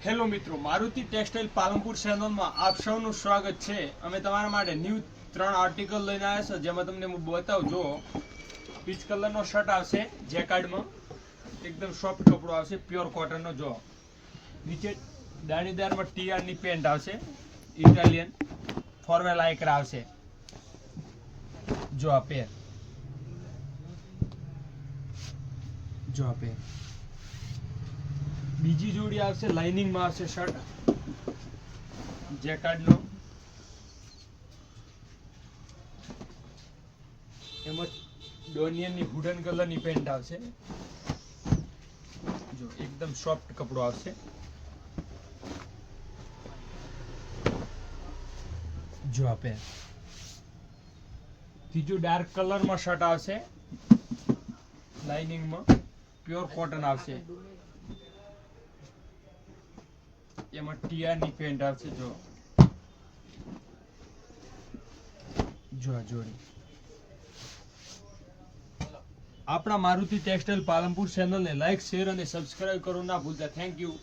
Hello મિત્રો, Maruti textile Palanpur ચેનલમાં આપ સૌનું સ્વાગત છે। અમે તમારા માટે ન્યૂ 3 આર્ટિકલ લઈને આવ્યા છે, જેમાં તમને હું બતાવું। જો પીચ કલરનો શર્ટ આવશે, જેકાર્ડમાં એકદમ સોફ્ટ કપડો આવશે, પ્યોર કોટનનો। જો નીચે દાણીદારમાં ટીઆરની પેન્ટ આવશે, ઇટાલિયન ફોર્મલ લાઇક્રા આવશે। જો આ પેર, જો આ પેર બીજી જોડી આવશે, લાઇનિંગમાં આવશે શર્ટ જેકાર્ડનો। એમાં ડોનિયનની વુડન કલરની પેન્ટ આવશે। જો એકદમ સોફ્ટ કપડો આવશે। જો આ પેર ત્રીજું ડાર્ક કલરમાં શર્ટ આવશે, લાઇનિંગમાં પ્યોર કોટન આવશે। એમાં ટીઆરની પેન્ટ આવશે। જો જો આ જોડી આપણા મારુતિ ટેક્સટાઇલ પાલનપુર ચેનલને લાઈક, શેર અને સબસ્ક્રાઇબ કરવાનું ના ભૂલતા। Thank you.